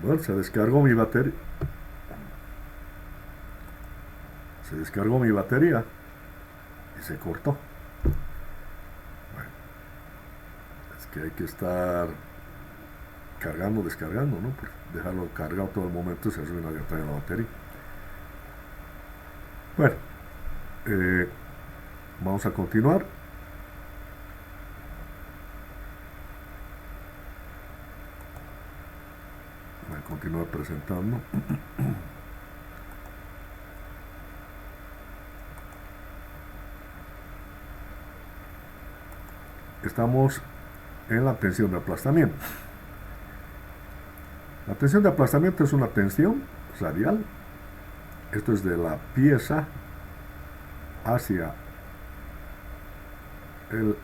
Bueno, se descargó mi batería. Y se cortó. Bueno, es que hay que estar cargando, descargando, ¿no? Por dejarlo cargado todo el momento se arruina la batería. Bueno, vamos a continuar. Voy a continuar presentando. Estamos en la tensión de aplastamiento. La tensión de aplastamiento es una tensión radial. Esto es de la pieza hacia el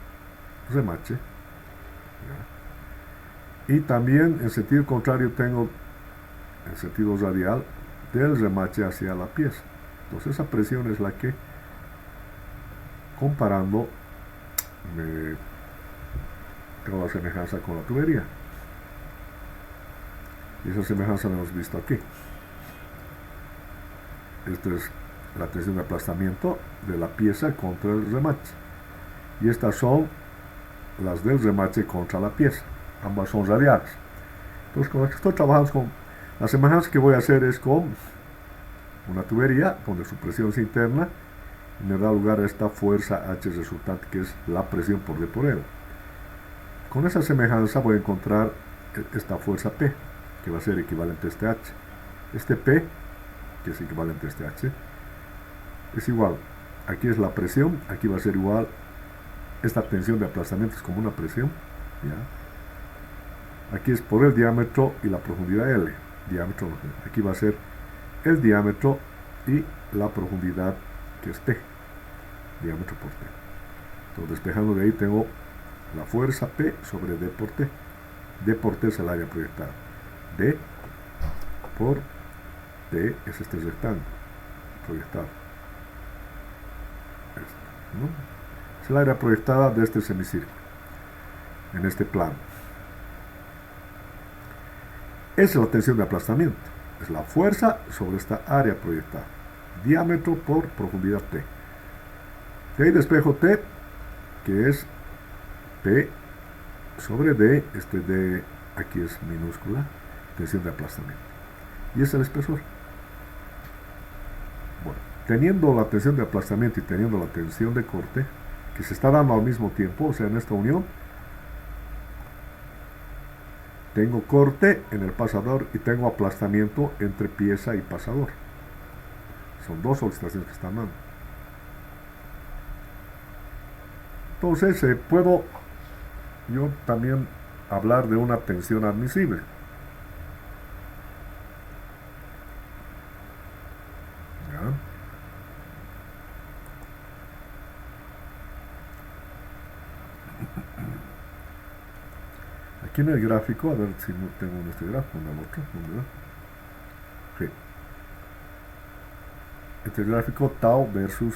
remache. ¿Ya? Y también en sentido contrario tengo el sentido radial del remache hacia la pieza. Entonces esa presión es la que, comparando, me tengo la semejanza con la tubería. Y esa semejanza la hemos visto aquí. Esta es la tensión de aplastamiento de la pieza contra el remache. Y estas son las del remache contra la pieza. Ambas son radiales. Entonces, con esto trabajamos con... La semejanza que voy a hacer es con una tubería donde su presión es interna y me da lugar a esta fuerza H resultante, que es la presión por D por L. Con esa semejanza voy a encontrar esta fuerza P, que va a ser equivalente a este H. Este P, que es equivalente a este H, es igual. Aquí es la presión, aquí va a ser igual. Esta tensión de aplastamiento es como una presión, ¿ya? Aquí es por el diámetro y la profundidad L. Diámetro, aquí va a ser el diámetro y la profundidad, que es T. Diámetro por T. Entonces, despejando de ahí, tengo la fuerza P sobre D por T. D por T es el área proyectada. D por T es este rectángulo proyectado. ¿No? Es el área proyectada de este semicírculo en este plano. Esa es la tensión de aplastamiento. Es la fuerza sobre esta área proyectada. Diámetro por profundidad T. De ahí despejo T, que es P sobre D. Este D aquí es minúscula. Tensión de aplastamiento. Y es el espesor. Bueno, teniendo la tensión de aplastamiento y teniendo la tensión de corte, que se está dando al mismo tiempo, o sea, en esta unión, tengo corte en el pasador y tengo aplastamiento entre pieza y pasador. Son dos solicitaciones que están dando. Entonces, puedo yo también hablar de una tensión admisible. ¿Ya? Aquí en el gráfico, a ver si no tengo en este gráfico, en el otro, ¿dónde va? Sí. Este gráfico tau versus,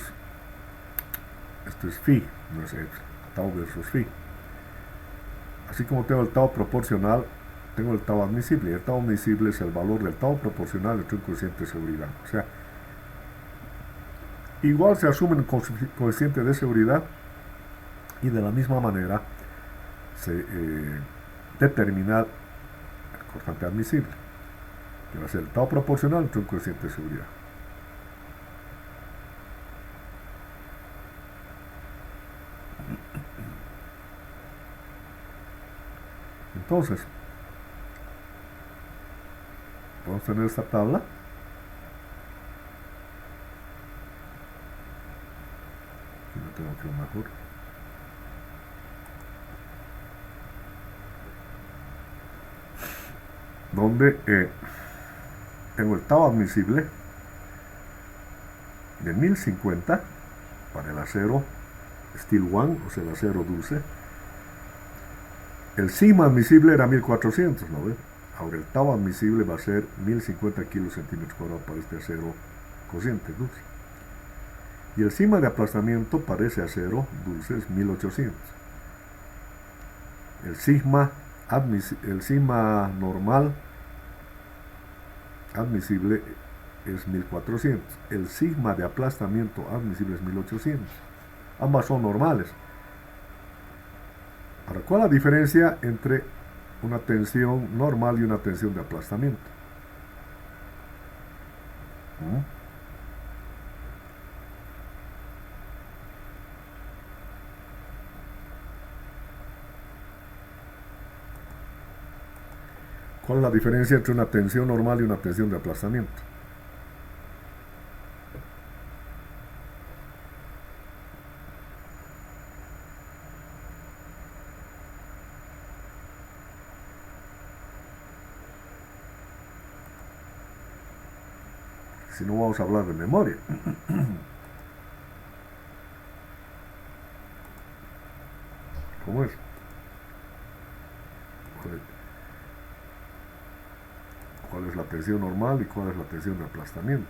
esto es phi, no es epsilon, tau versus phi. Así como tengo el tau proporcional, tengo el tau admisible. Y el tau admisible es el valor del tau proporcional entre un coeficiente de seguridad. O sea, igual se asume un coeficiente de seguridad y de la misma manera se determina el cortante admisible, que va a ser el tau proporcional entre un coeficiente de seguridad. Entonces, vamos a tener esta tabla. Aquí no tengo que lo mejor. Donde tengo el tau admisible de 1050 para el acero Steel One, o sea, el acero dulce. El sigma admisible era 1400, ¿no ve? Ahora el tau admisible va a ser 1050 kilos centímetros cuadrados para este acero cociente dulce. Y el sigma de aplastamiento para ese acero dulce es 1800. El sigma normal admisible es 1400. El sigma de aplastamiento admisible es 1800. Ambas son normales. Ahora, ¿cuál es la diferencia entre una tensión normal y una tensión de aplastamiento? ¿Cuál es la diferencia entre una tensión normal y una tensión de aplastamiento? Si no, vamos a hablar de memoria. ¿Cómo es? ¿Cuál es la tensión normal y cuál es la tensión de aplastamiento?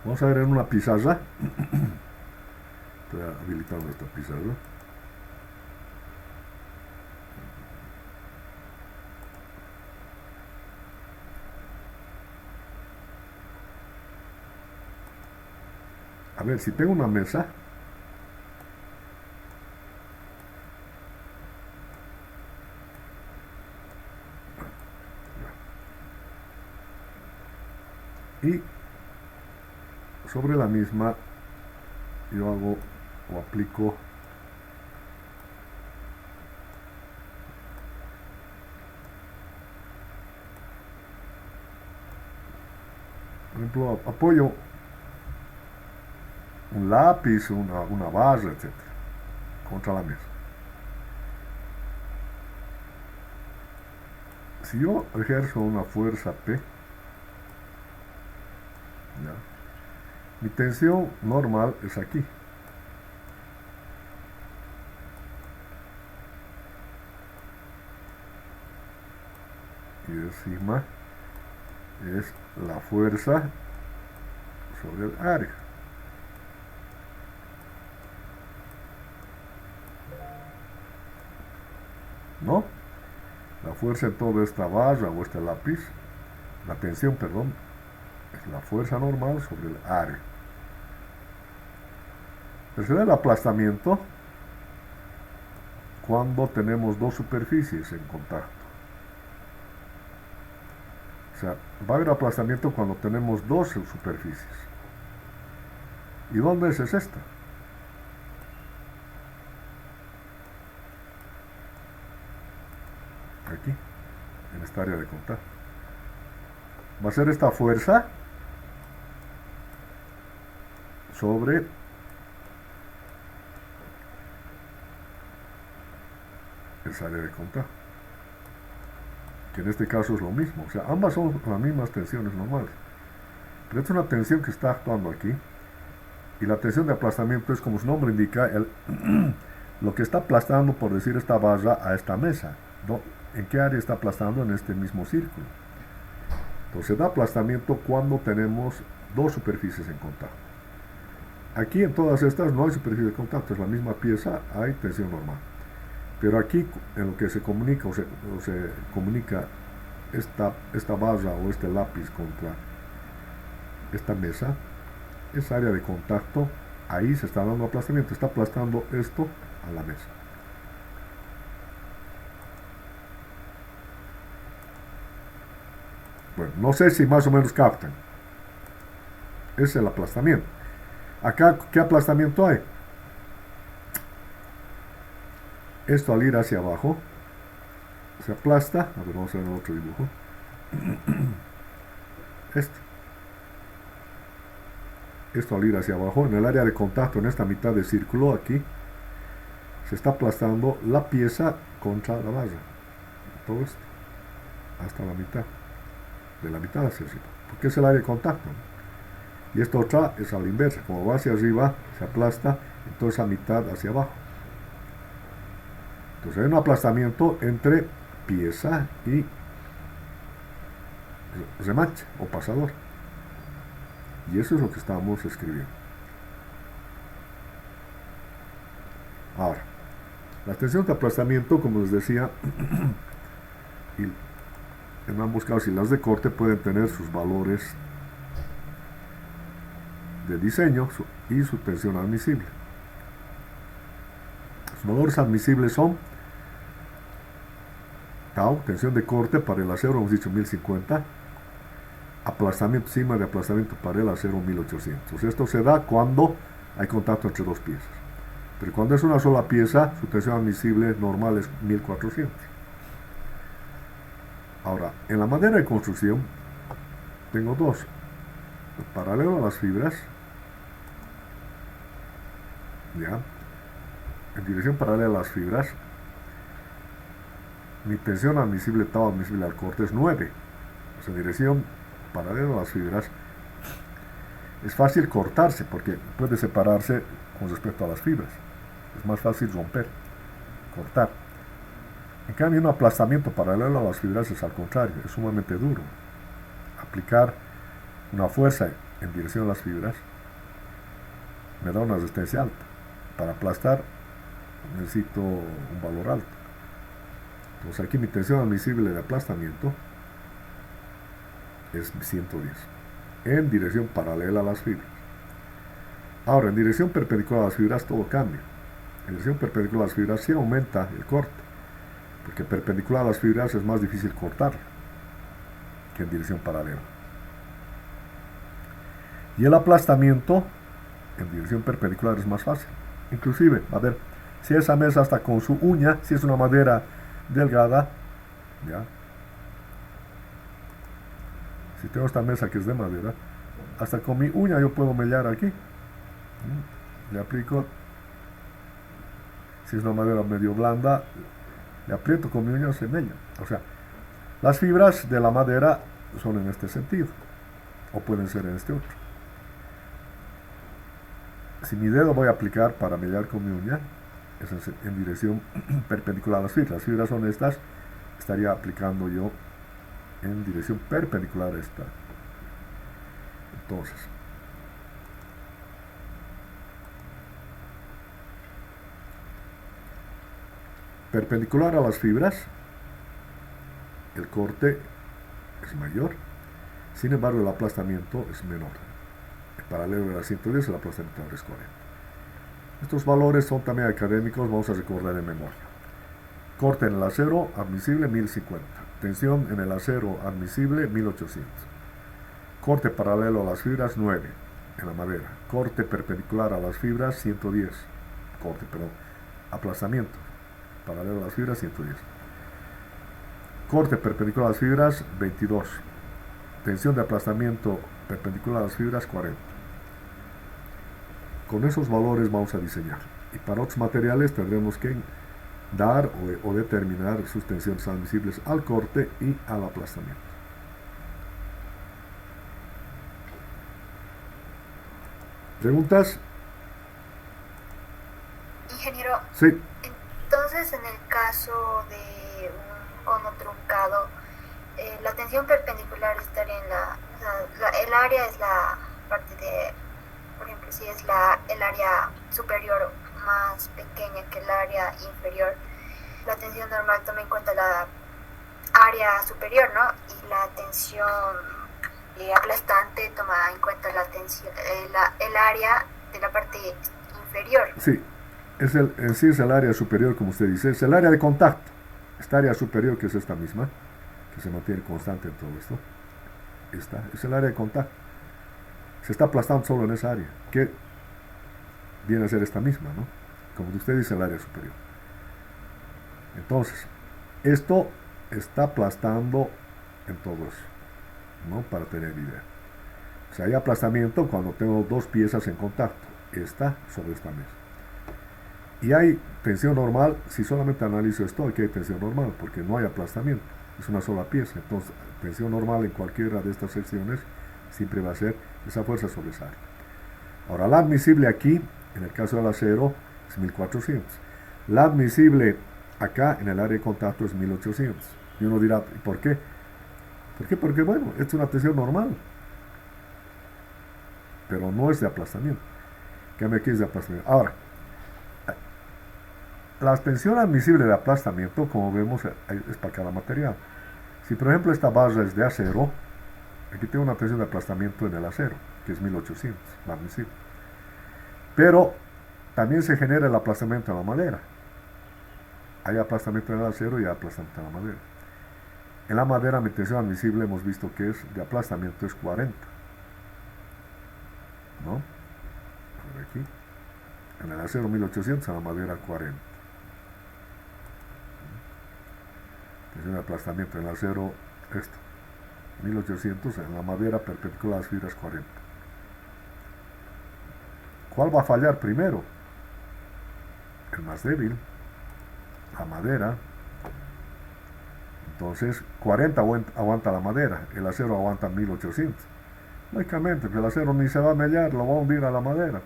Vamos a ver en una pizarra. Estoy habilitando esta pizarra. A ver, si tengo una mesa, y sobre la misma yo hago o aplico por ejemplo, apoyo un lápiz, una barra, etc. contra la mesa. Si yo ejerzo una fuerza P, ¿ya? Mi tensión normal es aquí. Y el sigma es la fuerza sobre el área. ¿No? La fuerza en toda esta barra o este lápiz, la tensión, perdón, es la fuerza normal sobre el área. Tercera, el aplastamiento cuando tenemos dos superficies en contacto. O sea, va a haber aplastamiento cuando tenemos dos superficies. ¿Y dónde es esta? Aquí, en esta área de contacto. Va a ser esta fuerza sobre esa área de contacto, que en este caso es lo mismo. O sea, ambas son las mismas tensiones normales, pero esta es una tensión que está actuando aquí, y la tensión de aplastamiento es, como su nombre indica, lo que está aplastando, por decir, esta barra a esta mesa. ¿En qué área está aplastando? En este mismo círculo. Entonces da aplastamiento cuando tenemos dos superficies en contacto. Aquí en todas estas no hay superficie de contacto, es la misma pieza, hay tensión normal. Pero aquí, en lo que se comunica o se comunica esta barra o este lápiz contra esta mesa, esa área de contacto, ahí se está dando aplastamiento, está aplastando esto a la mesa. Bueno, no sé si más o menos captan. Es el aplastamiento. Acá, ¿qué aplastamiento hay? Esto al ir hacia abajo se aplasta. A ver, vamos a ver en otro dibujo. Esto al ir hacia abajo, en el área de contacto, en esta mitad de círculo aquí, se está aplastando la pieza contra la barra. Todo esto, hasta la mitad. De la mitad hacia arriba, porque es el área de contacto, ¿no? Y esta otra es a la inversa, como va hacia arriba, se aplasta, entonces a mitad hacia abajo. Entonces hay un aplastamiento entre pieza y remache o pasador. Y eso es lo que estamos escribiendo. Ahora, las tensiones de aplastamiento, como les decía, y en ambos casos y las de corte pueden tener sus valores de diseño y su tensión admisible. Los valores admisibles son tau, tensión de corte para el acero, hemos dicho 1050, aplastamiento, cima de aplastamiento para el acero 1800. Esto se da cuando hay contacto entre dos piezas. Pero cuando es una sola pieza, su tensión admisible normal es 1400. Ahora, en la madera de construcción, tengo dos. Paralelo a las fibras, ¿ya? En dirección paralela a las fibras, mi tensión admisible, tau admisible al corte es 9. O sea, en dirección paralela a las fibras, es fácil cortarse porque puede separarse con respecto a las fibras. Es más fácil romper, cortar. En cambio, un aplastamiento paralelo a las fibras es al contrario, es sumamente duro. Aplicar una fuerza en dirección a las fibras me da una resistencia alta. Para aplastar necesito un valor alto. Entonces aquí mi tensión admisible de aplastamiento es 110 en dirección paralela a las fibras. Ahora, en dirección perpendicular a las fibras todo cambia. En dirección perpendicular a las fibras sí aumenta el corte, porque perpendicular a las fibras es más difícil cortarlo que en dirección paralela. Y el aplastamiento en dirección perpendicular es más fácil. Inclusive, a ver, si esa mesa hasta con su uña, si es una madera delgada, ¿ya? Si tengo esta mesa que es de madera, hasta con mi uña yo puedo mellar aquí. Le aplico, si es una madera medio blanda, le aprieto con mi uña, se mella. O sea, las fibras de la madera son en este sentido, o pueden ser en este otro. Si mi dedo voy a aplicar para mellar con mi uña, es en dirección perpendicular a las fibras. Las fibras son estas, estaría aplicando yo en dirección perpendicular a esta. Entonces, perpendicular a las fibras, el corte es mayor, sin embargo el aplastamiento es menor. El paralelo de la 110, el aplastamiento es 40. Estos valores son también académicos, vamos a recordar de memoria. Corte en el acero admisible 1050, tensión en el acero admisible 1800. Corte paralelo a las fibras 9 en la madera. Corte perpendicular a las fibras 110. Aplastamiento paralelo a las fibras 110. Corte perpendicular a las fibras 22. Tensión de aplastamiento perpendicular a las fibras 40. Con esos valores vamos a diseñar. Y para otros materiales tendremos que dar o determinar sus tensiones admisibles al corte y al aplastamiento. ¿Preguntas? Ingeniero, Sí. entonces en el caso de un cono truncado, la tensión perpendicular estaría en el área es la parte de, por ejemplo, si es el área superior más pequeña que el área inferior, la tensión normal toma en cuenta la área superior, ¿no? Y la tensión aplastante toma en cuenta la tensión, el área de la parte inferior. Sí, en sí es el área superior, como usted dice, es el área de contacto. Esta área superior, que es esta misma, que se mantiene constante en todo esto, esta es el área de contacto. Se está aplastando solo en esa área, que viene a ser esta misma, ¿no? Como usted dice, el área superior. Entonces, esto está aplastando en todo eso, ¿no? Para tener idea. O sea, hay aplastamiento cuando tengo dos piezas en contacto, esta sobre esta mesa. Y hay tensión normal, si solamente analizo esto, aquí hay tensión normal, porque no hay aplastamiento, es una sola pieza. Entonces, tensión normal en cualquiera de estas secciones siempre va a ser esa fuerza sobre esa área. Ahora, la admisible aquí, en el caso del acero, es 1400. La admisible acá, en el área de contacto, es 1800. Y uno dirá, ¿y por qué? ¿Por qué? Porque, bueno, es una tensión normal. pero no es de aplastamiento. Cambio aquí es de aplastamiento. Ahora, la tensión admisible de aplastamiento, como vemos, es para cada material. Si por ejemplo esta barra es de acero, aquí tengo una tensión de aplastamiento en el acero, que es 1800, admisible. Pero también se genera el aplastamiento en la madera. Hay aplastamiento en el acero y hay aplastamiento en la madera. En la madera mi tensión admisible hemos visto que es de aplastamiento es 40. ¿No? A ver aquí. En el acero 1800, en la madera 40. Tensión de aplastamiento en el acero, esto. 1800, en la madera perpendicular a las fibras 40. ¿Cuál va a fallar primero? El más débil, la madera. Entonces 40 aguanta la madera, el acero aguanta 1800. Lógicamente, pues el acero ni se va a mellar, lo va a hundir a la madera.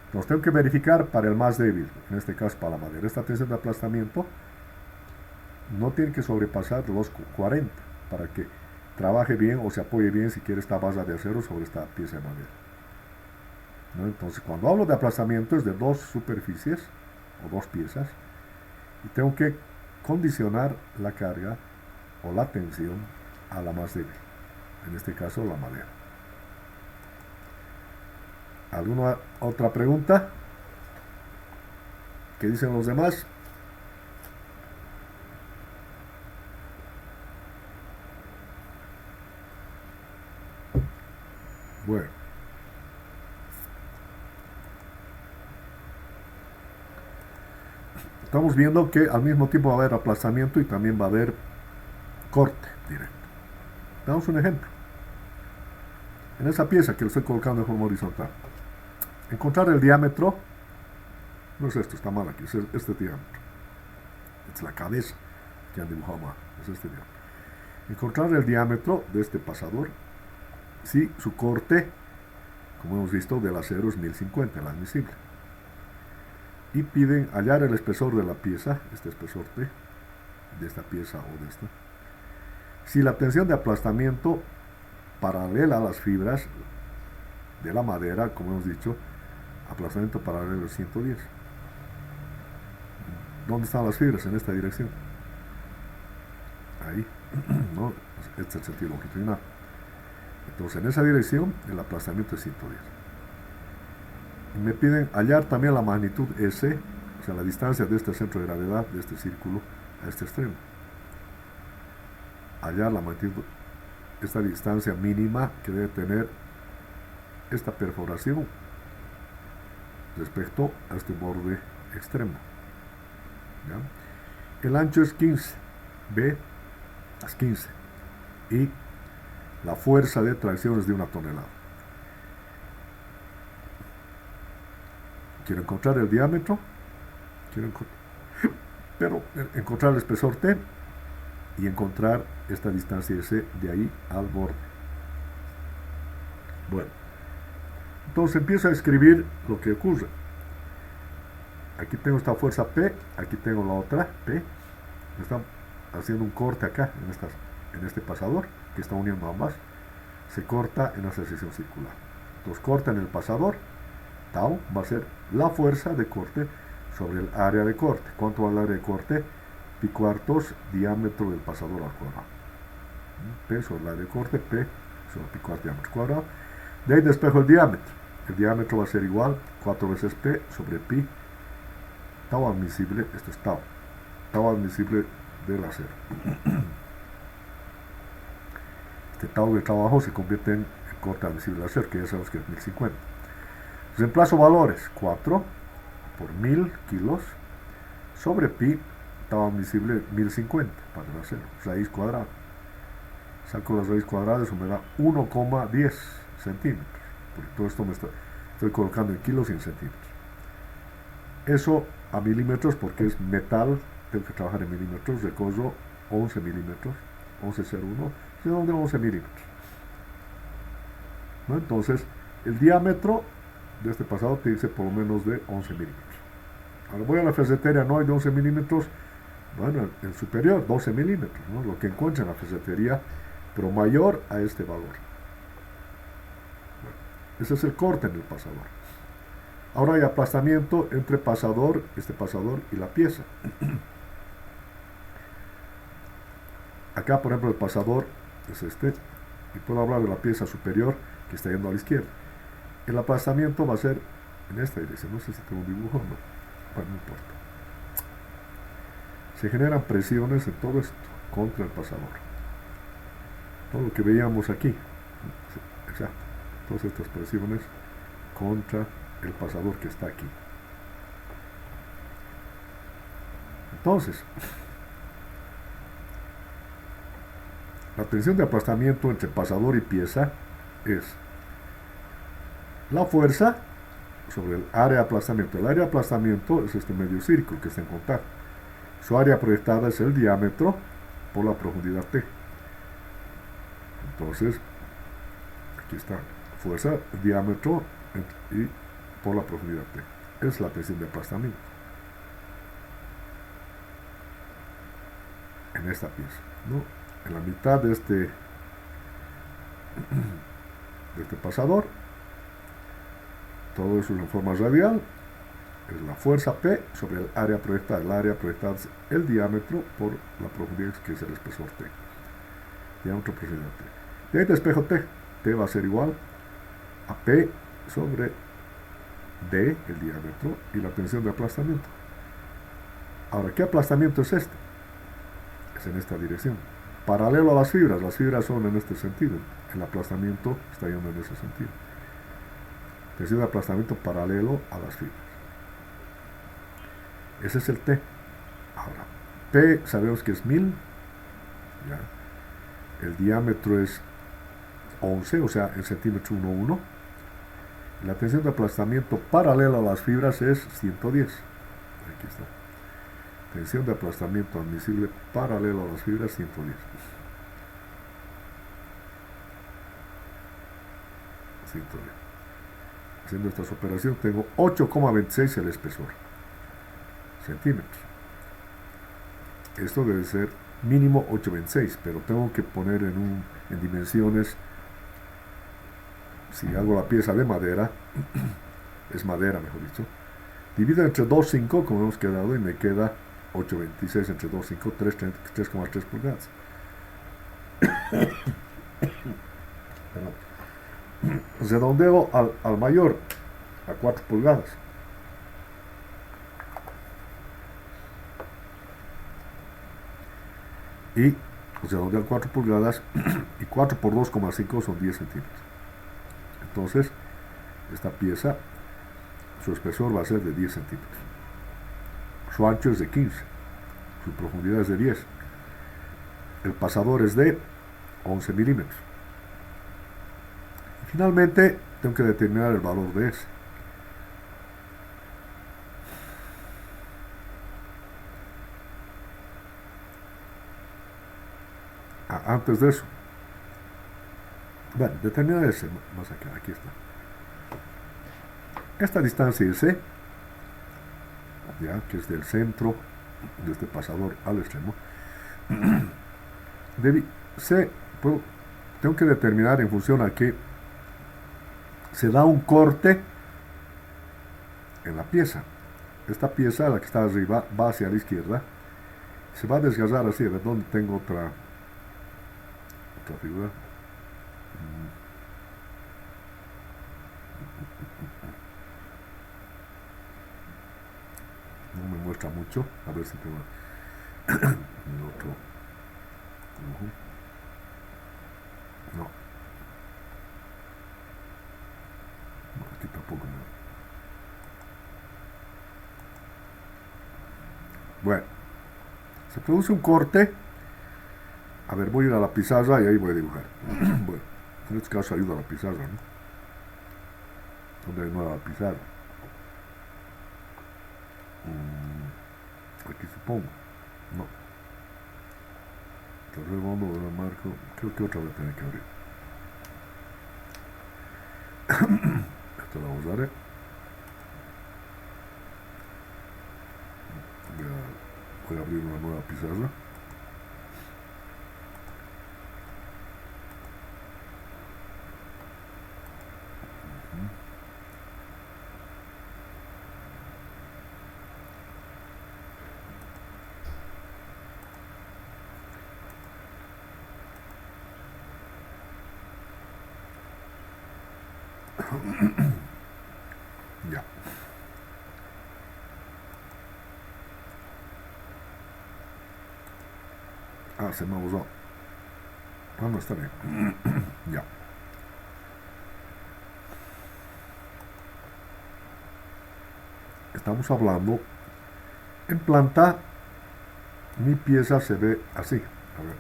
Entonces tengo que verificar para el más débil, en este caso para la madera. Esta tensión de aplastamiento no tiene que sobrepasar los 40 para que trabaje bien o se apoye bien si quiere esta barra de acero sobre esta pieza de madera. ¿No? Entonces cuando hablo de aplastamiento es de dos superficies o dos piezas y tengo que condicionar la carga o la tensión a la más débil, en este caso la madera. ¿Alguna otra pregunta? ¿Qué dicen los demás? Bueno. Estamos viendo que al mismo tiempo va a haber aplastamiento y también va a haber corte directo. Damos un ejemplo. En esa pieza que le estoy colocando de forma horizontal, encontrar el diámetro, no es esto, está mal aquí, es este diámetro. Es la cabeza que han dibujado mal, es este diámetro. Encontrar el diámetro de este pasador si su corte, como hemos visto, del acero es 1050, el admisible. Y piden hallar el espesor de la pieza, este espesor P, de esta pieza o de esta. Si la tensión de aplastamiento paralela a las fibras de la madera, como hemos dicho, aplastamiento paralelo es 110. ¿Dónde están las fibras? En esta dirección. Ahí, ¿no? Este es el sentido longitudinal. Entonces, en esa dirección, el aplastamiento es 110. Y me piden hallar también la magnitud S, o sea, la distancia de este centro de gravedad, de este círculo, a este extremo. Hallar la magnitud, esta distancia mínima que debe tener esta perforación respecto a este borde extremo. ¿Ya? El ancho es 15, B es 15, y la fuerza de tracción es de 1 tonelada. Quiero encontrar el diámetro, pero encontrar el espesor T y encontrar esta distancia S de ahí al borde. Bueno, entonces empiezo a escribir lo que ocurre. Aquí tengo esta fuerza P, aquí tengo la otra P. Me están haciendo un corte acá, en este pasador, que está uniendo ambas. Se corta en esa sección circular. Entonces corta en el pasador. Tau va a ser la fuerza de corte sobre el área de corte. ¿Cuánto va el área de corte? Pi cuartos diámetro del pasador al cuadrado. P sobre el área de corte, P sobre pi cuartos diámetro cuadrado. De ahí despejo el diámetro. El diámetro va a ser igual 4 veces P sobre pi. Tau admisible, esto es tau. Tau admisible del acero. Este tau de trabajo se convierte en corte admisible del acero, que ya sabemos que es 1050. Reemplazo valores, 4 por 1000 kilos sobre pi, tau admisible 1050 para el acero, raíz cuadrada. Saco la raíz cuadrada, eso me da 1,10 centímetros, porque todo esto estoy colocando en kilos y en centímetros. Eso a milímetros, porque es metal, tengo que trabajar en milímetros, recorro 11 milímetros, 11,01, ¿de dónde 11 milímetros? ¿No? Entonces, el diámetro de este pasado te dice por lo menos de 11 milímetros. Ahora voy a la ferretería, no hay de 11 milímetros, bueno, el superior, 12 milímetros, ¿no? Lo que encuentre en la ferretería, pero mayor a este valor. Bueno, Ese es el corte en el pasador. Ahora hay aplastamiento entre pasador, este pasador y la pieza. Acá, por ejemplo, el pasador es este, y puedo hablar de la pieza superior que está yendo a la izquierda. El aplastamiento va a ser en esta dirección. No sé si tengo un dibujo o no. Bueno, no importa. Se generan presiones en todo esto contra el pasador. Todo lo que veíamos aquí. Exacto. Todas estas presiones contra el pasador que está aquí. Entonces, la tensión de aplastamiento entre pasador y pieza es la fuerza sobre el área de aplastamiento. El área de aplastamiento es este medio círculo que está en contacto. Su área proyectada es el diámetro por la profundidad T. Entonces, aquí está, fuerza, diámetro y por la profundidad T. Es la tensión de aplastamiento en esta pieza, ¿no? En la mitad de este pasador, todo eso es en forma radial, es la fuerza P sobre el área proyectada. El área proyectada es el diámetro por la profundidad, que es el espesor T. Diámetro, profundidad T. Y ahí te espejo T. T va a ser igual a P sobre D, el diámetro, y la tensión de aplastamiento. Ahora, ¿qué aplastamiento es este? Es en esta dirección. Paralelo a las fibras son en este sentido. El aplastamiento está yendo en ese sentido. Tensión de aplastamiento paralelo a las fibras. Ese es el T. Ahora, P sabemos que es 1000. ¿Ya? El diámetro es 11, o sea, en centímetros 1,1. La tensión de aplastamiento paralela a las fibras es 110. Aquí está. Tensión de aplastamiento admisible paralelo a las fibras, 110. 110. Haciendo estas operaciones tengo 8,26 el espesor. Centímetros. Esto debe ser mínimo 8,26, pero tengo que poner en dimensiones. Si hago la pieza de madera, es madera mejor dicho, divido entre 2,5 como hemos quedado y me queda 8,26 entre 2,5, 3,3 pulgadas. Redondeo al mayor, a 4 pulgadas. Y redondeo a 4 pulgadas y 4 por 2,5 son 10 centímetros. Entonces, esta pieza, su espesor va a ser de 10 centímetros. Su ancho es de 15. Su profundidad es de 10. El pasador es de 11 milímetros. Y finalmente, tengo que determinar el valor de S. Antes de eso, bueno, determinar S, más acá, aquí está. Esta distancia S, ya, que es del centro de este pasador al extremo, tengo que determinar en función a que se da un corte en la pieza. Esta pieza, la que está arriba, va hacia la izquierda, se va a desgarrar así. A ver dónde tengo otra figura. No me muestra mucho, a ver si tengo el otro. No, aquí tampoco no. Bueno, se produce un corte. A ver, voy a ir a la pizarra y ahí voy a dibujar. Bueno, en este caso ayuda a la pizarra, ¿no? ¿Dónde hay nueva pizarra? Aquí supongo. No. Entonces vamos a ver, marco. Creo que otra vez tiene que abrir. Esto lo vamos a dar. Voy a abrir una nueva pizarra. Ya. Ah, se me usó. Ah, no, está bien. Ya. Estamos hablando. En planta, mi pieza se ve así. A ver.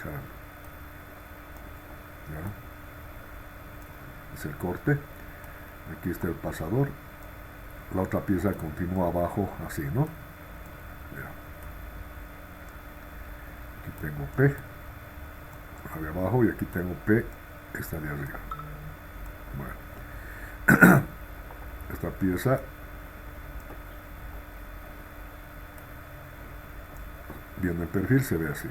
Caramba. Ya. Es el corte. Aquí está el pasador. La otra pieza continúa abajo, así, ¿no? Ya. Aquí tengo P, la de abajo, y aquí tengo P, esta de arriba. Bueno, esta pieza viendo el perfil se ve así.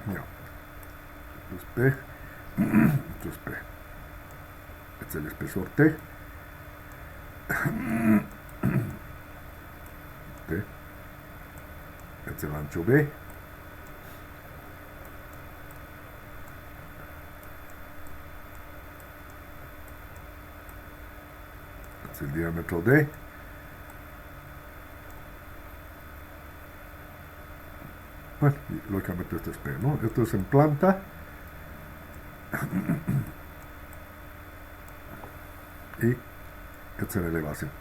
Ya. Esto es P, esto es P. Este es el espesor T. T. Este es el ancho B. Este es el diámetro D. Bueno, y lógicamente este es P, ¿no? Esto es en planta. Y este es en elevación.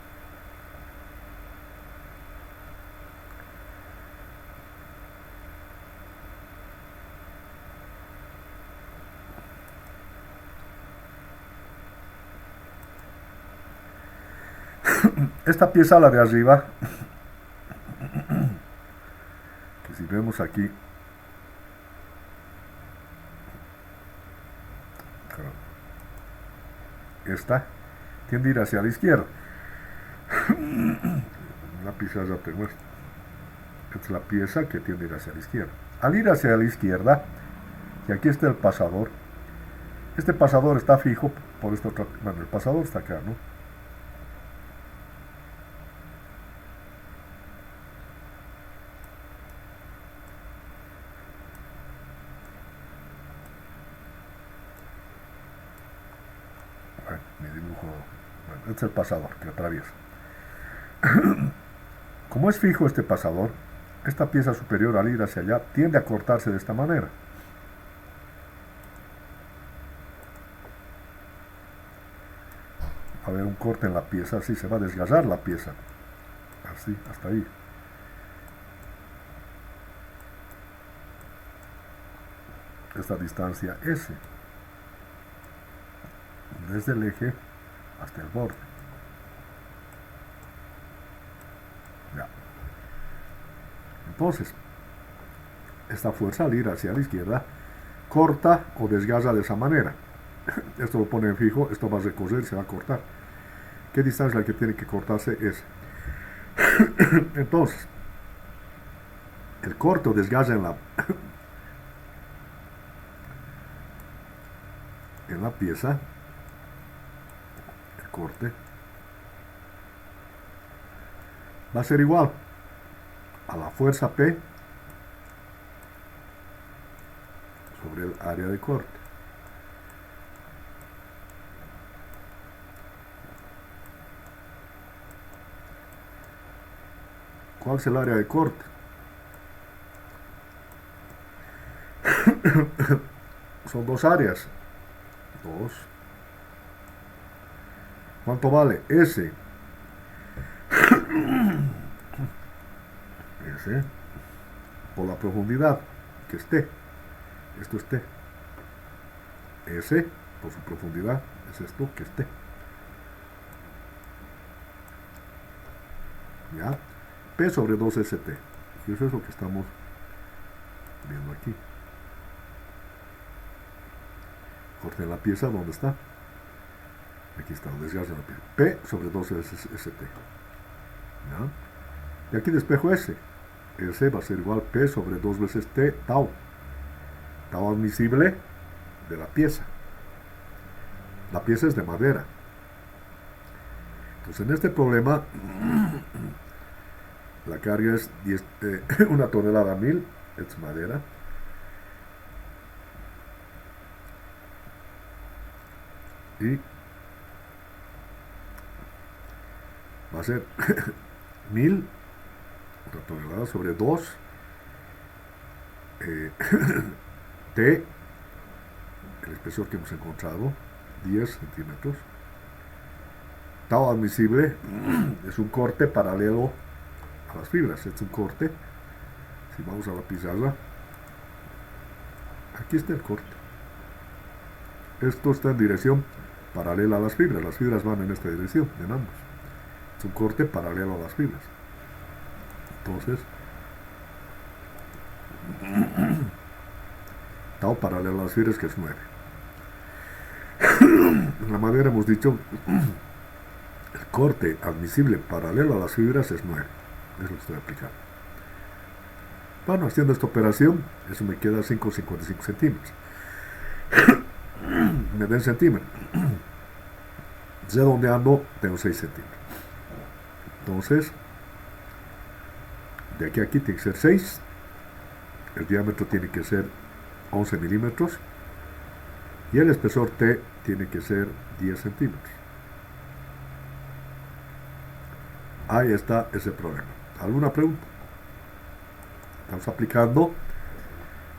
Esta pieza, la de arriba, que si vemos aquí, esta tiende a ir hacia la izquierda. La pizarra te muestra. Esta es la pieza que tiende a ir hacia la izquierda. Al ir hacia la izquierda, y aquí está el pasador, este pasador está fijo por esta otra. Bueno, el pasador está acá, ¿no? Bueno, mi dibujo. Bueno, este es el pasador que atraviesa. Como es fijo este pasador, esta pieza superior al ir hacia allá tiende a cortarse de esta manera. Va a haber un corte en la pieza, así se va a desgarrar la pieza. Así, hasta ahí. Esta distancia S, desde el eje hasta el borde. Ya. Entonces, esta fuerza al ir hacia la izquierda corta o desgarra de esa manera. Esto lo pone en fijo, esto va a recorrer, se va a cortar. ¿Qué distancia es la que tiene que cortarse? Es. Entonces, el corte o desgarre en la pieza, el corte, va a ser igual a la fuerza P sobre el área de corte. ¿Cuál es el área de corte? Son dos áreas. 2. ¿Cuánto vale? S. S por la profundidad que es T. Esto es T. S por su profundidad es esto que es T. ¿Ya? P sobre 2ST. Y eso es lo que estamos viendo aquí. Corte la pieza, ¿dónde está? Aquí está, desgaste la pieza. P sobre 2ST. ¿Ya? Y aquí despejo S. S va a ser igual P sobre 2 veces T, tau. Tau admisible de la pieza. La pieza es de madera. Entonces en este problema la carga es 1 tonelada 1000, es madera. Y va a ser 1000, 1 tonelada sobre 2, T, el espesor que hemos encontrado, 10 centímetros. Tau admisible es un corte paralelo a las fibras. Este es un corte. Si vamos a la pizarra, aquí está el corte. Esto está en dirección paralela a las fibras. Las fibras van en esta dirección, en ambos. Es un corte paralelo a las fibras. Entonces, tau paralelo a las fibras, que es 9. En la madera hemos dicho el corte admisible paralelo a las fibras es 9. Es lo que estoy aplicando. Bueno, haciendo esta operación, eso me queda 5,55 centímetros. Me den centímetros. Redondeando, tengo 6 centímetros. Entonces, de aquí a aquí tiene que ser 6. El diámetro tiene que ser 11 milímetros. Y el espesor T tiene que ser 10 centímetros. Ahí está ese problema. ¿Alguna pregunta? Estamos aplicando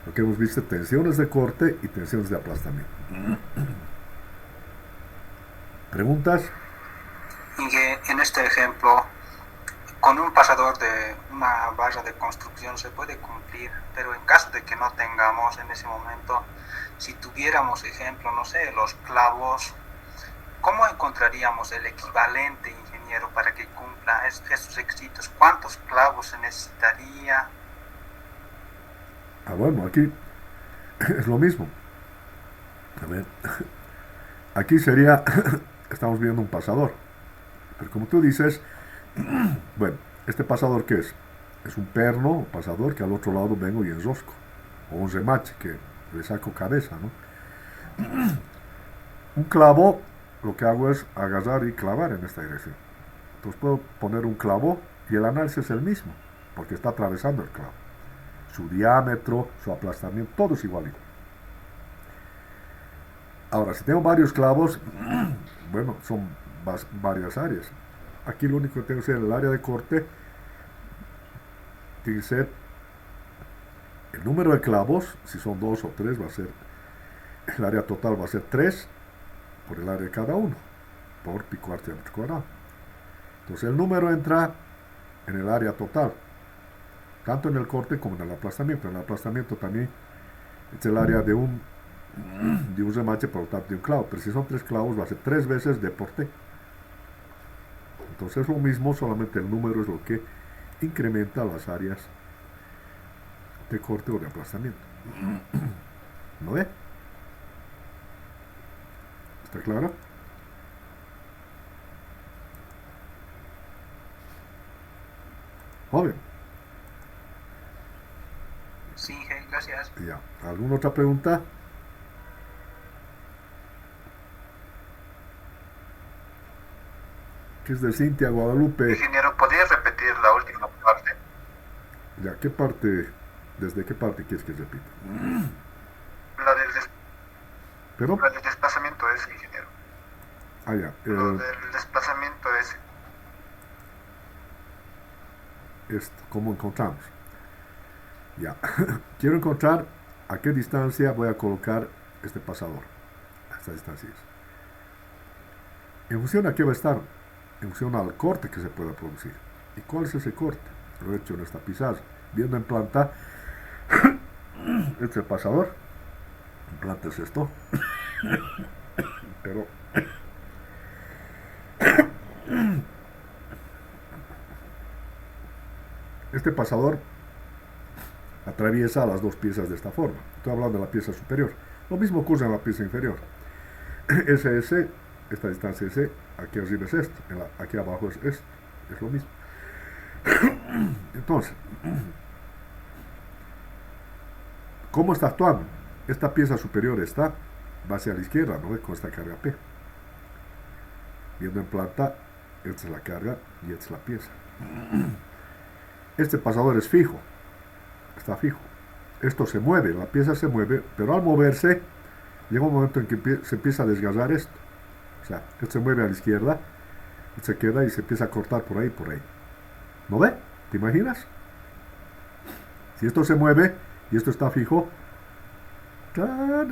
lo que hemos visto, tensiones de corte y tensiones de aplastamiento. ¿Preguntas? Inge, en este ejemplo, con un pasador de una barra de construcción se puede cumplir, pero en caso de que no tengamos en ese momento, si tuviéramos ejemplo, no sé, los clavos, ¿cómo encontraríamos el equivalente, ingeniero, para que cumpla estos requisitos? ¿Cuántos clavos se necesitaría? Bueno, aquí es lo mismo. A ver, aquí sería, estamos viendo un pasador. Pero como tú dices, bueno, ¿este pasador qué es? Es un perno, un pasador que al otro lado vengo y enrosco. O un remache que le saco cabeza, ¿no? Un clavo, lo que hago es agarrar y clavar en esta dirección. Entonces puedo poner un clavo y el análisis es el mismo, porque está atravesando el clavo. Su diámetro, su aplastamiento, todo es igualito. Ahora, si tengo varios clavos, bueno, son varias áreas. Aquí lo único que tengo que hacer en el área de corte tiene que ser el número de clavos. Si son 2 o 3, va a ser el área total, va a ser 3 por el área de cada uno, por pi cuarto diámetro cuadrado. Entonces el número entra en el área total, tanto en el corte como en el aplastamiento. En el aplastamiento también es el área de un remache por tanto de un clavo, pero si son 3 clavos va a ser 3 veces D por T. Entonces es lo mismo, solamente el número es lo que incrementa las áreas de corte o de aplastamiento. ¿No ve? ¿Está claro? Joven. Sí, gracias. Ya. ¿Alguna otra pregunta? ¿Qué es de Cintia Guadalupe? Ingeniero, ¿podría repetir la última parte? Ya, ¿qué parte? ¿Desde qué parte quieres que repita? La del, ¿Pero? la del desplazamiento S, ingeniero. Ah, ya. Lo del desplazamiento S. ¿Cómo encontramos? Ya. Quiero encontrar a qué distancia voy a colocar este pasador. A esta distancia es. En función a qué va a estar. En función al corte que se pueda producir. ¿Y cuál es ese corte? Lo he hecho en esta pizarra. Viendo en planta, este es el pasador. En planta es esto. Pero este pasador atraviesa las dos piezas de esta forma. Estoy hablando de la pieza superior. Lo mismo ocurre en la pieza inferior. SS, esta distancia S, aquí arriba es esto, aquí abajo es esto, es lo mismo. Entonces, ¿Cómo está actuando? Esta pieza superior va hacia la izquierda, ¿no? Con esta carga P. Viendo en planta, esta es la carga y esta es la pieza. Este pasador es fijo, está fijo. Esto se mueve, la pieza se mueve, pero al moverse, llega un momento en que se empieza a desgarrar esto. O sea, esto se mueve a la izquierda, se queda y se empieza a cortar por ahí, por ahí. ¿No ve? ¿Te imaginas? Si esto se mueve y esto está fijo,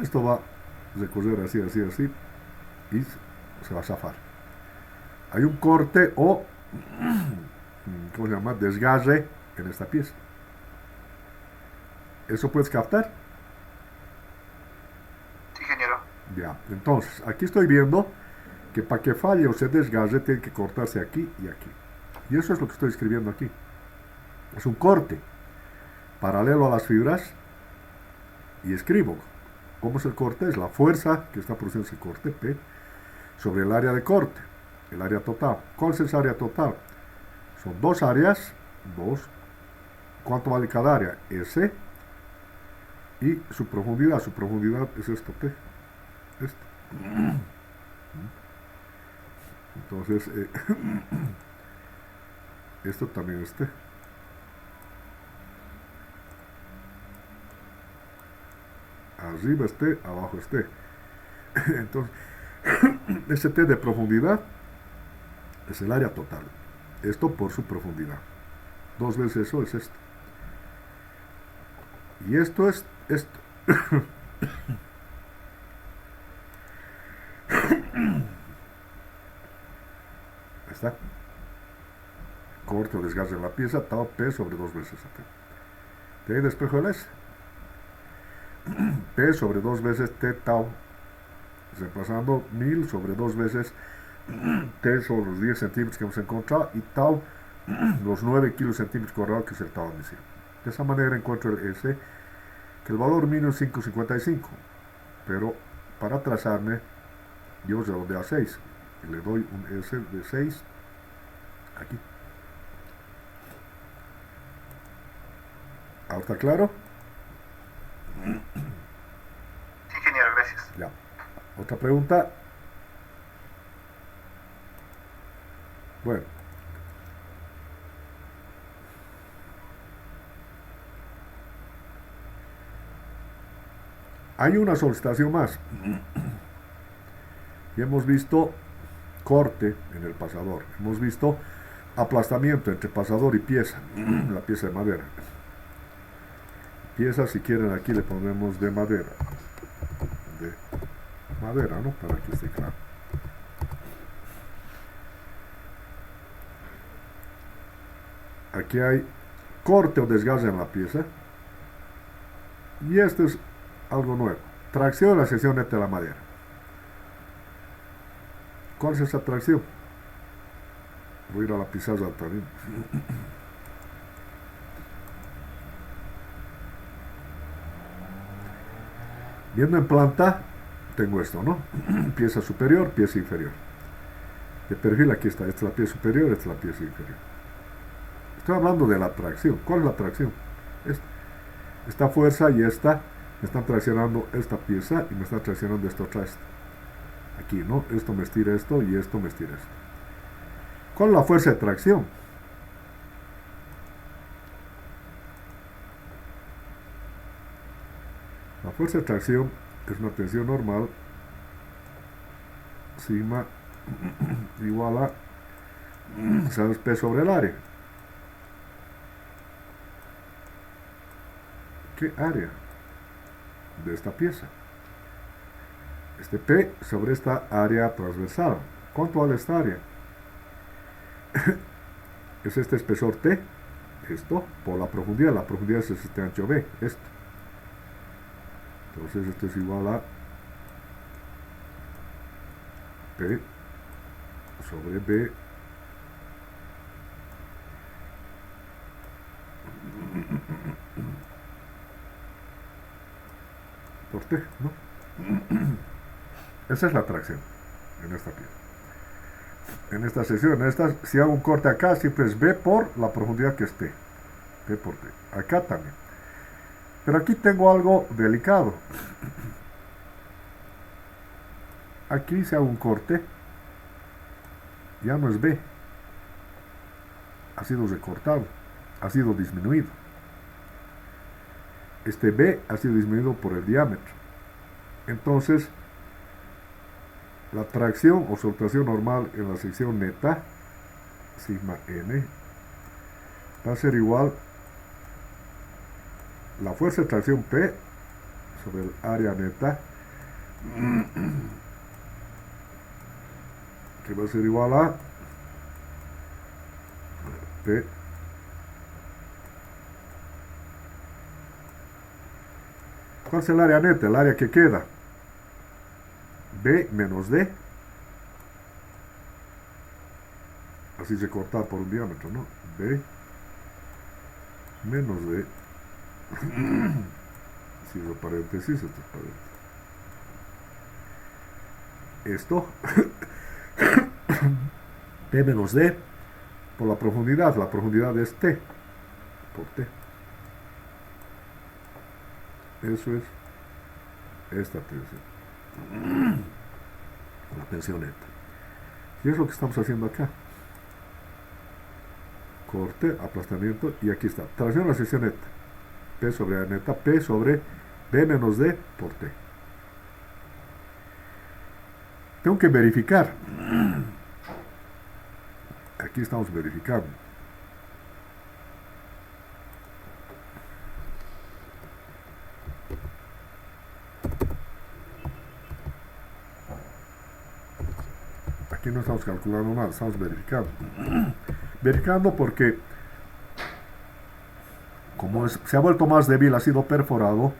esto va a recorrer así, así, así, y se va a zafar. Hay un corte o, ¿cómo se llama? Desgarre en esta pieza. ¿Eso puedes captar? Sí, ingeniero. Ya, entonces, aquí estoy viendo que para que falle o se desgarre tiene que cortarse aquí y aquí. Y eso es lo que estoy escribiendo aquí. Es un corte paralelo a las fibras y escribo. ¿Cómo es el corte? Es la fuerza que está produciendo ese corte, P, sobre el área de corte, el área total. ¿Cuál es esa área total? Son dos áreas, dos. ¿Cuánto vale cada área? S. Y su profundidad es esto, P. Esto. Entonces, esto también es T. Arriba es T, abajo es T. Entonces, ese T de profundidad es el área total. Esto por su profundidad. Dos veces eso es esto. Y esto es esto. Ahí está. Corte o desgaste en la pieza, tau P sobre dos veces T. T de espejo del S. P sobre dos veces T tau, reemplazando 1000 sobre dos veces T sobre los 10 centímetros que hemos encontrado y tau los 9 kilocentímetros cuadrados que es el tau admisible. De esa manera encuentro el S, que el valor mínimo es 5,55, pero para trazarme yo redondeo a 6 y le doy un S de 6 aquí. ¿Ahora está claro? Ingeniero, gracias. Ya. Otra pregunta. Bueno. Hay una solicitación más. Y hemos visto corte en el pasador. Hemos visto aplastamiento entre pasador y pieza. La pieza de madera. Pieza, si quieren, aquí le ponemos de madera. De madera, ¿no? Para que esté claro. Aquí hay corte o desgaste en la pieza. Y esto es algo nuevo. Tracción en la sección neta de la madera. ¿Cuál es esa tracción? Voy a ir a la pizarra también. Viendo en planta, tengo esto, ¿no? Pieza superior, pieza inferior. De perfil aquí está, esta es la pieza superior, esta es la pieza inferior. Estoy hablando de la tracción. ¿Cuál es la tracción? Esta fuerza y esta me están traccionando esta pieza y me está traccionando esta otra esta. Aquí, ¿no? Esto me estira esto y esto me estira esto. ¿Cuál es la fuerza de tracción? La fuerza de tracción es una tensión normal, sigma igual a, ¿sabes? P sobre el área. ¿Qué área? De esta pieza. Este P sobre esta área transversal. ¿Cuánto vale esta área? Es este espesor T, esto, por la profundidad. La profundidad es este ancho B, esto. Entonces esto es igual a P sobre B por T, ¿no? Esa es la tracción en esta pieza. En esta sección, si hago un corte acá, siempre es B por la profundidad que es T. P por T. Acá también. Pero aquí tengo algo delicado. Aquí se hago un corte, ya no es B, ha sido recortado, ha sido disminuido. Este B ha sido disminuido por el diámetro. Entonces, la tracción o subtracción normal en la sección neta, sigma n, va a ser igual la fuerza de tracción P sobre el área neta, que va a ser igual a P ¿cuál es el área neta? El área que queda, B menos D, así se corta por un diámetro, ¿no? B menos D, cierro paréntesis, esto es paréntesis. Esto, P menos D, por la profundidad es T, por T. Eso es esta tensión, la tensión neta. Y es lo que estamos haciendo acá. Corte, aplastamiento, y aquí está. Tracción a la sección neta. P sobre A neta, P sobre B menos D por T. Tengo que verificar. Aquí estamos verificando. Aquí no estamos calculando nada, estamos verificando. Verificando porque, como se ha vuelto más débil, ha sido perforado,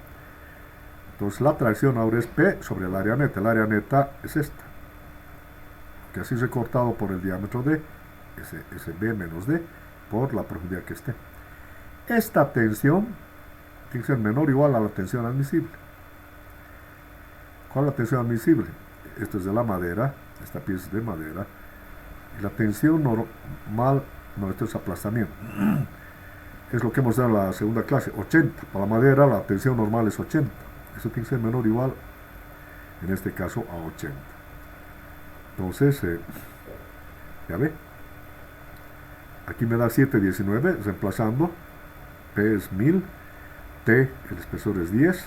entonces la tracción ahora es P sobre el área neta. El área neta es esta, que así recortado por el diámetro D, ese B menos D, por la profundidad que esté. Esta tensión tiene que ser menor o igual a la tensión admisible. ¿Cuál es la tensión admisible? Esto es de la madera, esta pieza es de madera, y la tensión normal, no, esto es aplastamiento, es lo que hemos dado en la segunda clase, 80, para la madera la tensión normal es 80, eso tiene que ser menor o igual, en este caso, a 80. Entonces, ya ve, aquí me da 7,19, reemplazando, P es 1000, T, el espesor es 10,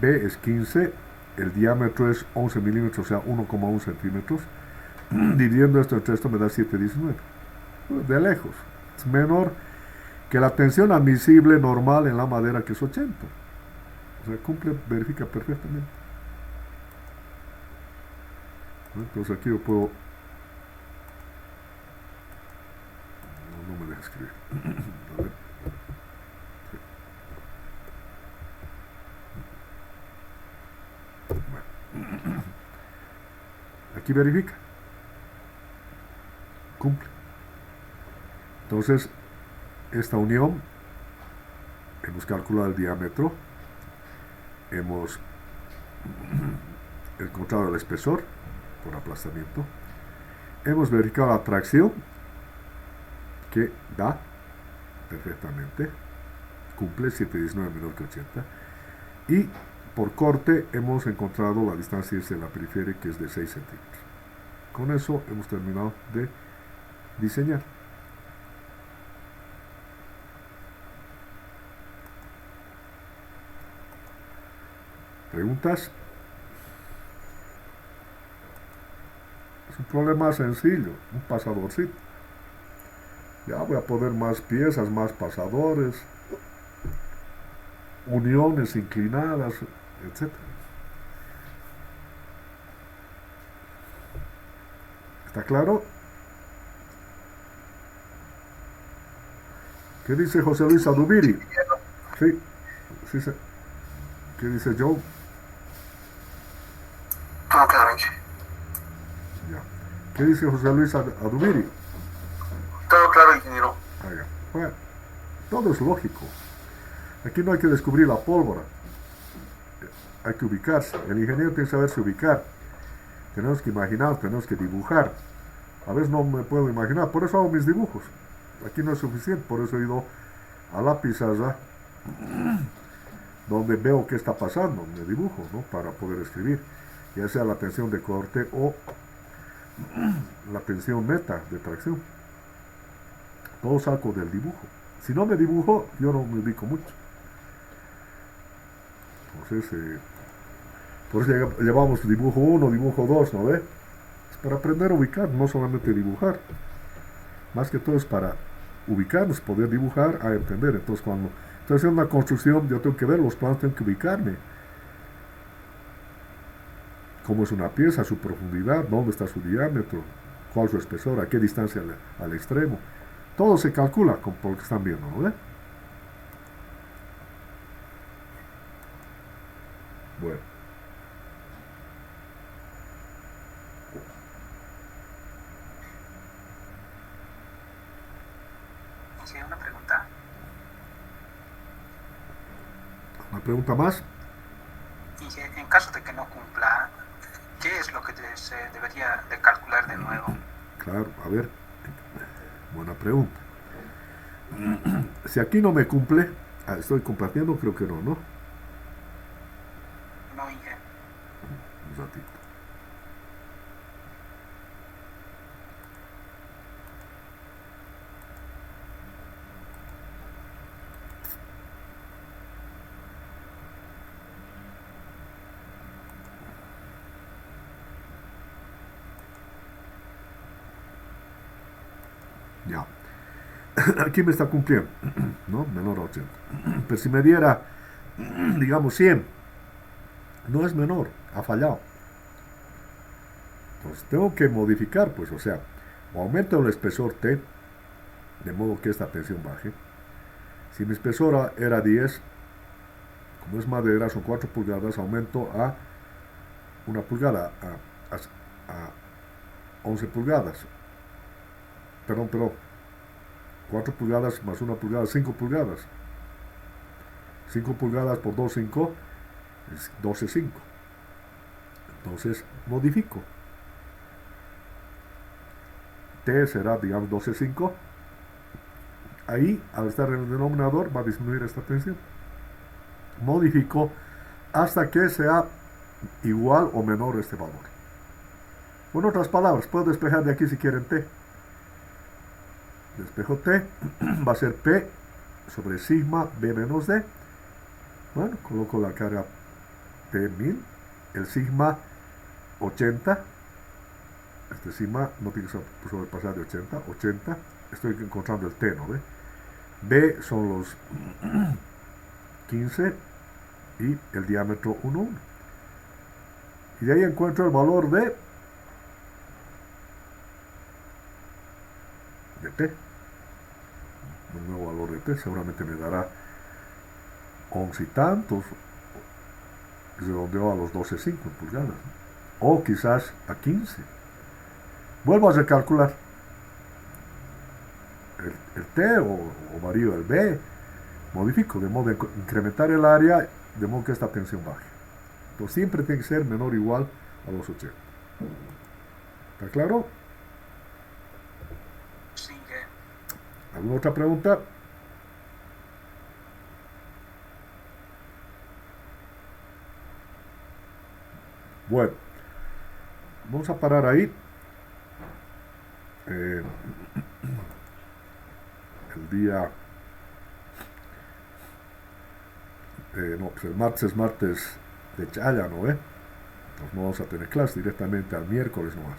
B es 15, el diámetro es 11 milímetros, o sea, 1,1 centímetros. Dividiendo esto entre esto me da 7,19. De lejos. Es menor que la tensión admisible normal en la madera, que es 80. O sea, cumple, verifica perfectamente. Entonces aquí yo puedo... No me deja escribir. A ver. Aquí verifica, cumple. Entonces, esta unión, hemos calculado el diámetro, hemos encontrado el espesor por aplastamiento, hemos verificado la tracción, que da perfectamente, cumple 7,19 menor que 80, y por corte hemos encontrado la distancia de la periferia, que es de 6 centímetros. Con eso hemos terminado de diseñar. ¿Preguntas? Es un problema sencillo, un pasadorcito. Ya voy a poner más piezas, más pasadores, uniones inclinadas, etc. ¿Está claro? ¿Qué dice José Luis Adubiri? Sí, sí, sí. ¿Qué dice Joe? Todo claro. Ya. ¿Qué dice José Luis Adubiri? Todo claro, ingeniero. Ah, ya. Bueno, todo es lógico. Aquí no hay que descubrir la pólvora. Hay que ubicarse. El ingeniero tiene que saberse ubicar. Tenemos que imaginar, tenemos que dibujar. A veces no me puedo imaginar, por eso hago mis dibujos. Aquí no es suficiente, por eso he ido a la pizarra donde veo qué está pasando, me dibujo, ¿no? Para poder escribir, ya sea la tensión de corte o la tensión neta de tracción. Todo saco del dibujo. Si no me dibujo, yo no me ubico mucho. Entonces, por eso llevamos dibujo 1, dibujo 2, ¿no ve? Es para aprender a ubicar, no solamente dibujar. Más que todo es para ubicarnos, poder dibujar, a entender. Entonces, cuando estoy haciendo una construcción, yo tengo que ver los planos, tengo que ubicarme. Cómo es una pieza, su profundidad, dónde está su diámetro, cuál es su espesor, a qué distancia al extremo. Todo se calcula por lo que están viendo, ¿no ve? Bueno. Inge, una pregunta. Una pregunta más. Inge, en caso de que no cumpla, ¿qué es lo que se debería de calcular de nuevo? Claro, a ver, buena pregunta. Si aquí no me cumple, estoy compartiendo, creo que no, ¿no? No, Inge. Un ratito. Ya. Aquí me está cumpliendo, ¿no? Menor a 80. Pero si me diera, digamos, 100, no es menor, ha fallado. Entonces tengo que modificar, pues, o sea, o aumento el espesor T, de modo que esta tensión baje. Si mi espesor era 10, como es madera, son 4 pulgadas, aumento a 1 pulgada, a 11 pulgadas. Perdón, 4 pulgadas más 1 pulgada, 5 pulgadas. 5 pulgadas por 2, 5, es 12,5. Entonces, modifico. T será, digamos, 12,5. Ahí, al estar en el denominador, va a disminuir esta tensión. Modifico hasta que sea igual o menor este valor. En otras palabras, puedo despejar de aquí si quieren T. Despejo T, va a ser P sobre sigma B menos D. Bueno, coloco la carga P1000, el sigma 80, este sigma no tiene que sobrepasar de 80, estoy encontrando el T, ¿no ve? B son los 15 y el diámetro 1,1. Y de ahí encuentro el valor de T. Un nuevo valor de T seguramente me dará 11 y tantos, redondeo a los 12,5 pulgadas, ¿no? O quizás a 15. Vuelvo a recalcular el T o varío el B, modifico de modo de incrementar el área de modo que esta tensión baje. Entonces siempre tiene que ser menor o igual a los 80. ¿Está claro? Sí. ¿Alguna otra pregunta? Bueno, vamos a parar ahí. El día... no, pues el martes es martes de chaya, ¿no ve? Entonces no vamos a tener clase directamente al miércoles nomás.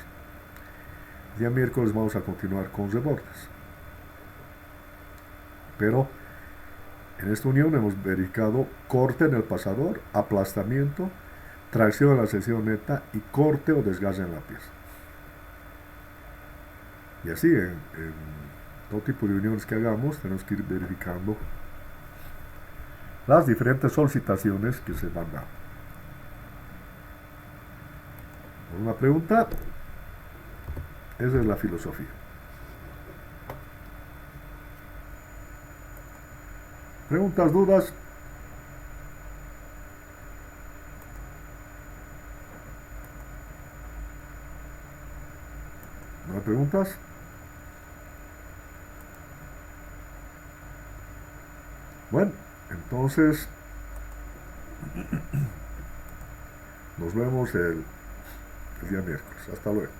El día miércoles vamos a continuar con rebordes. Pero en esta unión hemos verificado corte en el pasador, aplastamiento, tracción en la sección neta y corte o desgaste en la pieza. Y así, en todo tipo de uniones que hagamos, tenemos que ir verificando las diferentes solicitaciones que se van dando. ¿Una pregunta? Esa es la filosofía. ¿Preguntas, dudas? ¿No hay preguntas? Bueno, Entonces, nos vemos el día miércoles. Hasta luego.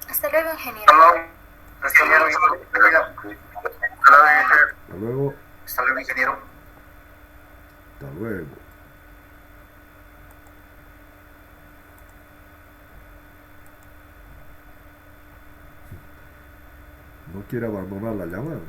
Hasta luego, ingeniero. Hasta luego, ingeniero. Hasta luego. Hasta luego, ingeniero. Hasta luego. No quiere abandonar la llamada.